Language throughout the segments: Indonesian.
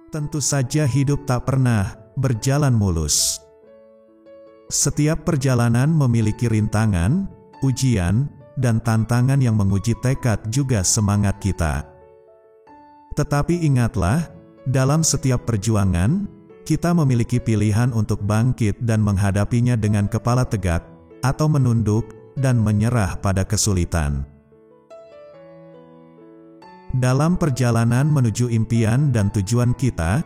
Tentu saja hidup tak pernah berjalan mulus. Setiap perjalanan memiliki rintangan, ujian, dan tantangan yang menguji tekad juga semangat kita. Tetapi ingatlah, dalam setiap perjuangan, kita memiliki pilihan untuk bangkit dan menghadapinya dengan kepala tegak, atau menunduk dan menyerah pada kesulitan. Dalam perjalanan menuju impian dan tujuan kita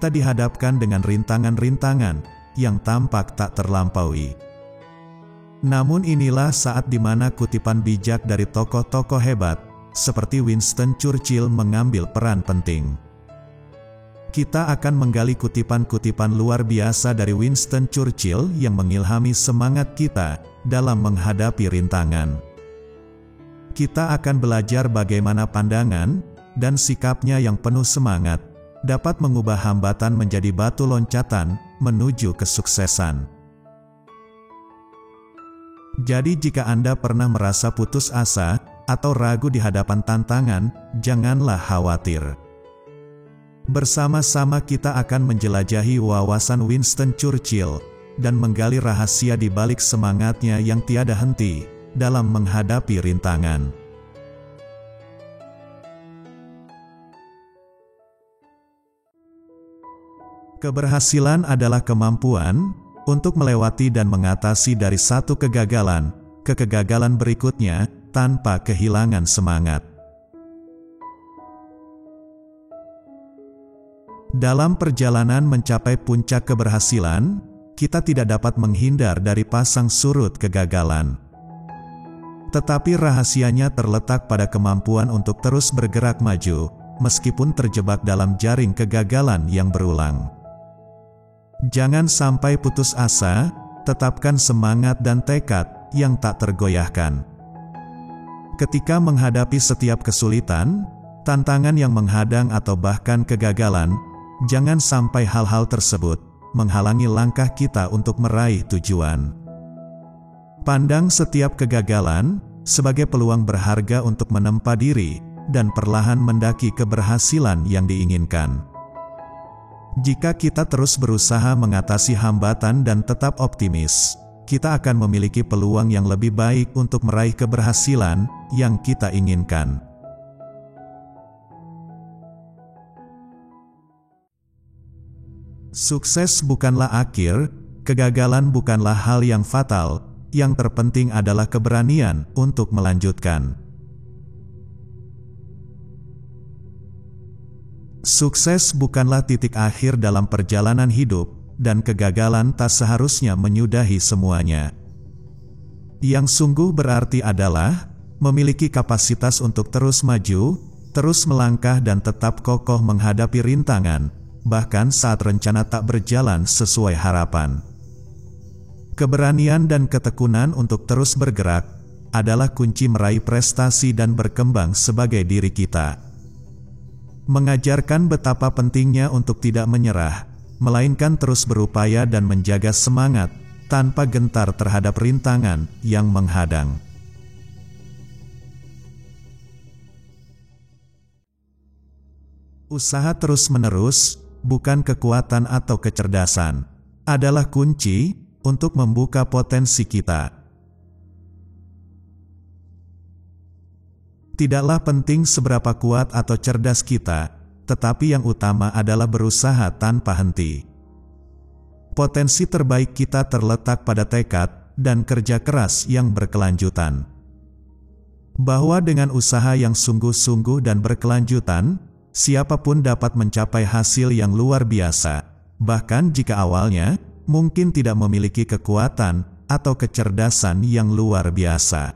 dihadapkan dengan rintangan-rintangan yang tampak tak terlampaui. Namun inilah saat di mana kutipan bijak dari tokoh-tokoh hebat, seperti Winston Churchill mengambil peran penting. Kita akan menggali kutipan-kutipan luar biasa dari Winston Churchill yang mengilhami semangat kita dalam menghadapi rintangan. Kita akan belajar bagaimana pandangan dan sikapnya yang penuh semangat dapat mengubah hambatan menjadi batu loncatan menuju kesuksesan. Jadi jika Anda pernah merasa putus asa atau ragu di hadapan tantangan, janganlah khawatir. Bersama-sama kita akan menjelajahi wawasan Winston Churchill dan menggali rahasia di balik semangatnya yang tiada henti dalam menghadapi rintangan. Keberhasilan adalah kemampuan untuk melewati dan mengatasi dari satu kegagalan ke kegagalan berikutnya tanpa kehilangan semangat. Dalam perjalanan mencapai puncak keberhasilan, kita tidak dapat menghindar dari pasang surut kegagalan. Tetapi rahasianya terletak pada kemampuan untuk terus bergerak maju, meskipun terjebak dalam jaring kegagalan yang berulang. Jangan sampai putus asa, tetapkan semangat dan tekad yang tak tergoyahkan. Ketika menghadapi setiap kesulitan, tantangan yang menghadang atau bahkan kegagalan, jangan sampai hal-hal tersebut menghalangi langkah kita untuk meraih tujuan. Pandang setiap kegagalan sebagai peluang berharga untuk menempa diri dan perlahan mendaki keberhasilan yang diinginkan. Jika kita terus berusaha mengatasi hambatan dan tetap optimis, kita akan memiliki peluang yang lebih baik untuk meraih keberhasilan yang kita inginkan. Sukses bukanlah akhir, kegagalan bukanlah hal yang fatal, yang terpenting adalah keberanian untuk melanjutkan. Sukses bukanlah titik akhir dalam perjalanan hidup, dan kegagalan tak seharusnya menyudahi semuanya. Yang sungguh berarti adalah memiliki kapasitas untuk terus maju, terus melangkah dan tetap kokoh menghadapi rintangan, bahkan saat rencana tak berjalan sesuai harapan. Keberanian dan ketekunan untuk terus bergerak adalah kunci meraih prestasi dan berkembang sebagai diri kita. Mengajarkan betapa pentingnya untuk tidak menyerah, melainkan terus berupaya dan menjaga semangat tanpa gentar terhadap rintangan yang menghadang. Usaha terus-menerus, bukan kekuatan atau kecerdasan, adalah kunci untuk membuka potensi kita. Tidaklah penting seberapa kuat atau cerdas kita, tetapi yang utama adalah berusaha tanpa henti. Potensi terbaik kita terletak pada tekad dan kerja keras yang berkelanjutan. Bahwa dengan usaha yang sungguh-sungguh dan berkelanjutan, siapapun dapat mencapai hasil yang luar biasa, bahkan jika awalnya mungkin tidak memiliki kekuatan atau kecerdasan yang luar biasa.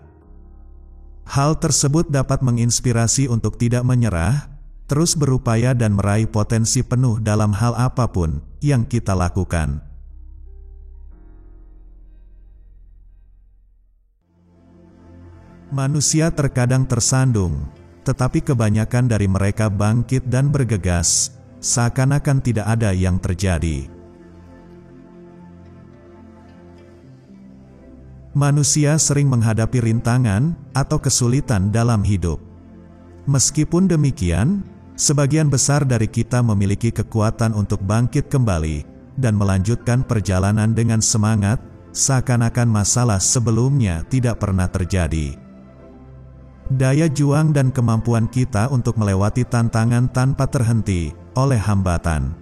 Hal tersebut dapat menginspirasi untuk tidak menyerah, terus berupaya dan meraih potensi penuh dalam hal apapun yang kita lakukan. Manusia terkadang tersandung, tetapi kebanyakan dari mereka bangkit dan bergegas, seakan-akan tidak ada yang terjadi. Manusia sering menghadapi rintangan atau kesulitan dalam hidup. Meskipun demikian, Sebagian besar dari kita memiliki kekuatan untuk bangkit kembali dan melanjutkan perjalanan dengan semangat, seakan-akan masalah sebelumnya tidak pernah terjadi. Daya juang dan kemampuan kita untuk melewati tantangan tanpa terhenti oleh hambatan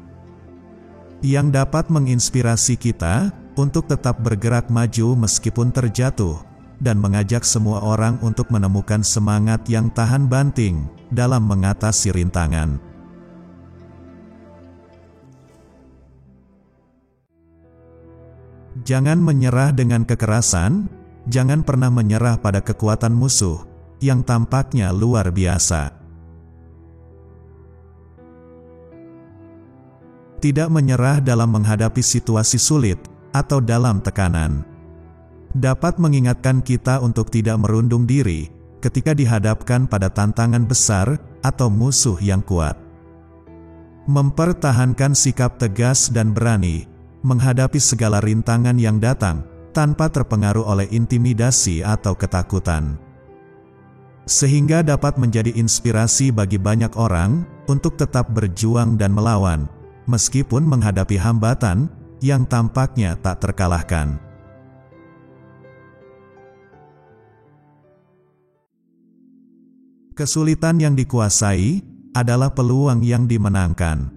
yang dapat menginspirasi kita untuk tetap bergerak maju meskipun terjatuh, dan mengajak semua orang untuk menemukan semangat yang tahan banting dalam mengatasi rintangan. Jangan menyerah dengan kekerasan, jangan pernah menyerah pada kekuatan musuh yang tampaknya luar biasa. Tidak menyerah dalam menghadapi situasi sulit atau dalam tekanan dapat mengingatkan kita untuk tidak merundung diri ketika dihadapkan pada tantangan besar atau musuh yang kuat. Mempertahankan sikap tegas dan berani menghadapi segala rintangan yang datang tanpa terpengaruh oleh intimidasi atau ketakutan, sehingga dapat menjadi inspirasi bagi banyak orang untuk tetap berjuang dan melawan meskipun menghadapi hambatan yang tampaknya tak terkalahkan. Kesulitan yang dikuasai adalah peluang yang dimenangkan.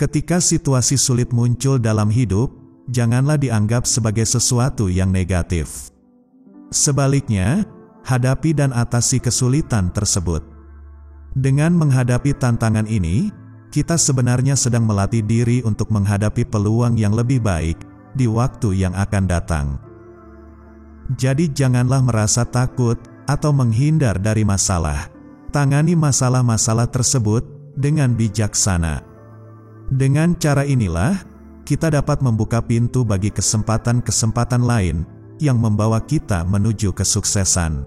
Ketika situasi sulit muncul dalam hidup, janganlah dianggap sebagai sesuatu yang negatif. Sebaliknya, hadapi dan atasi kesulitan tersebut. Dengan menghadapi tantangan ini, kita sebenarnya sedang melatih diri untuk menghadapi peluang yang lebih baik di waktu yang akan datang. Jadi janganlah merasa takut atau menghindar dari masalah. Tangani masalah-masalah tersebut dengan bijaksana. Dengan cara inilah, kita dapat membuka pintu bagi kesempatan-kesempatan lain yang membawa kita menuju kesuksesan.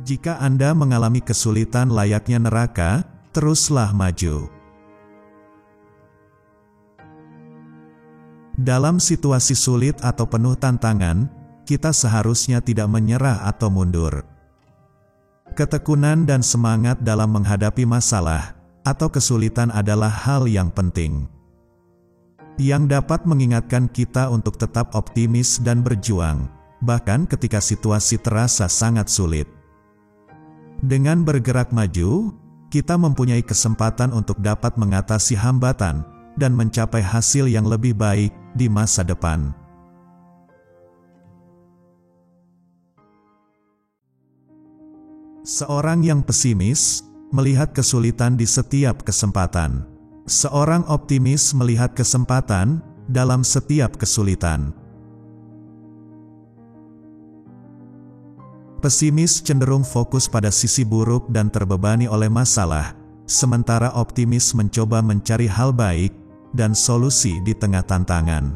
Jika Anda mengalami kesulitan layaknya neraka, teruslah maju. Dalam situasi sulit atau penuh tantangan, kita seharusnya tidak menyerah atau mundur. Ketekunan dan semangat dalam menghadapi masalah atau kesulitan adalah hal yang penting, yang dapat mengingatkan kita untuk tetap optimis dan berjuang, bahkan ketika situasi terasa sangat sulit. Dengan bergerak maju, kita mempunyai kesempatan untuk dapat mengatasi hambatan dan mencapai hasil yang lebih baik di masa depan. Seorang yang pesimis melihat kesulitan di setiap kesempatan. Seorang optimis melihat kesempatan dalam setiap kesulitan. Pesimis cenderung fokus pada sisi buruk dan terbebani oleh masalah, sementara optimis mencoba mencari hal baik dan solusi di tengah tantangan.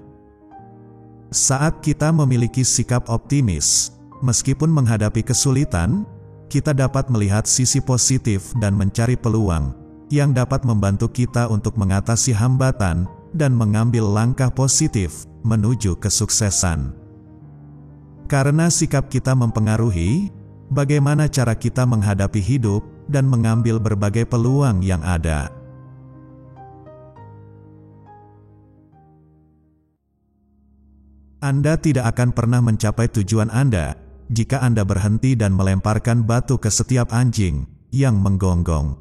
Saat kita memiliki sikap optimis, meskipun menghadapi kesulitan, kita dapat melihat sisi positif dan mencari peluang yang dapat membantu kita untuk mengatasi hambatan dan mengambil langkah positif menuju kesuksesan. Karena sikap kita mempengaruhi bagaimana cara kita menghadapi hidup dan mengambil berbagai peluang yang ada. Anda tidak akan pernah mencapai tujuan Anda jika Anda berhenti dan melemparkan batu ke setiap anjing yang menggonggong.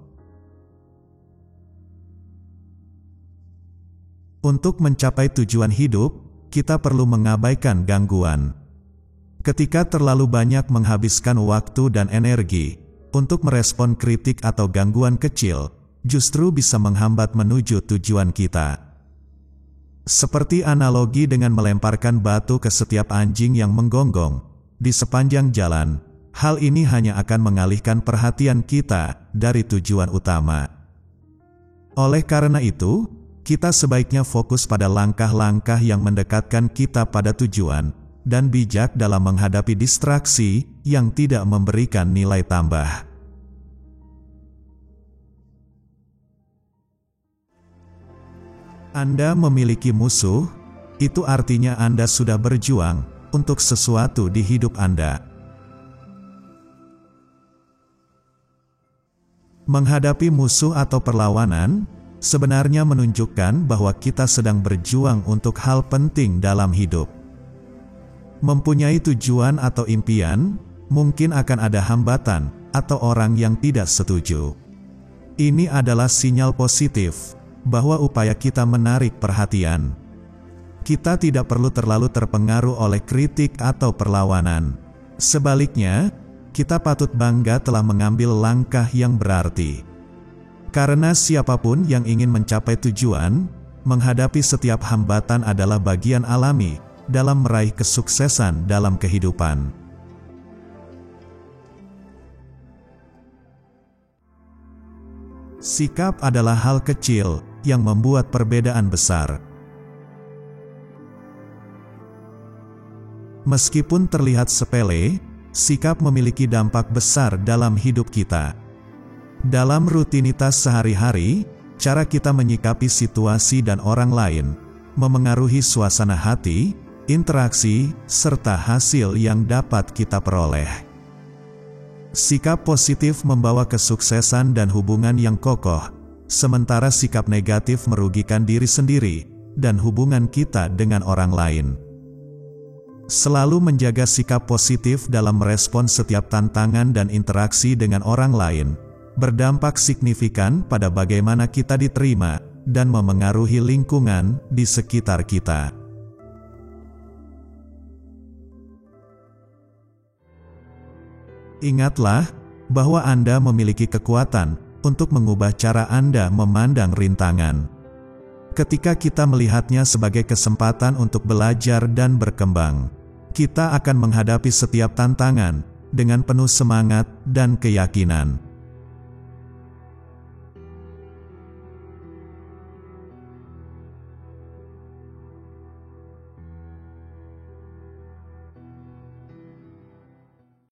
Untuk mencapai tujuan hidup, kita perlu mengabaikan gangguan. Ketika terlalu banyak menghabiskan waktu dan energi untuk merespon kritik atau gangguan kecil, justru bisa menghambat menuju tujuan kita. Seperti analogi dengan melemparkan batu ke setiap anjing yang menggonggong di sepanjang jalan, hal ini hanya akan mengalihkan perhatian kita dari tujuan utama. Oleh karena itu, kita sebaiknya fokus pada langkah-langkah yang mendekatkan kita pada tujuan, dan bijak dalam menghadapi distraksi yang tidak memberikan nilai tambah. Anda memiliki musuh, itu artinya Anda sudah berjuang untuk sesuatu di hidup Anda. Menghadapi musuh atau perlawanan sebenarnya menunjukkan bahwa kita sedang berjuang untuk hal penting dalam hidup. Mempunyai tujuan atau impian, mungkin akan ada hambatan atau orang yang tidak setuju. Ini adalah sinyal positif bahwa upaya kita menarik perhatian. Kita tidak perlu terlalu terpengaruh oleh kritik atau perlawanan. Sebaliknya, kita patut bangga telah mengambil langkah yang berarti. Karena siapapun yang ingin mencapai tujuan, menghadapi setiap hambatan adalah bagian alami dalam meraih kesuksesan dalam kehidupan. Sikap adalah hal kecil yang membuat perbedaan besar. Meskipun terlihat sepele, sikap memiliki dampak besar dalam hidup kita. Dalam rutinitas sehari-hari, cara kita menyikapi situasi dan orang lain memengaruhi suasana hati, interaksi, serta hasil yang dapat kita peroleh. Sikap positif membawa kesuksesan dan hubungan yang kokoh, sementara sikap negatif merugikan diri sendiri dan hubungan kita dengan orang lain. Selalu menjaga sikap positif dalam merespon setiap tantangan dan interaksi dengan orang lain, berdampak signifikan pada bagaimana kita diterima dan memengaruhi lingkungan di sekitar kita. Ingatlah bahwa Anda memiliki kekuatan untuk mengubah cara Anda memandang rintangan. Ketika kita melihatnya sebagai kesempatan untuk belajar dan berkembang, kita akan menghadapi setiap tantangan dengan penuh semangat dan keyakinan.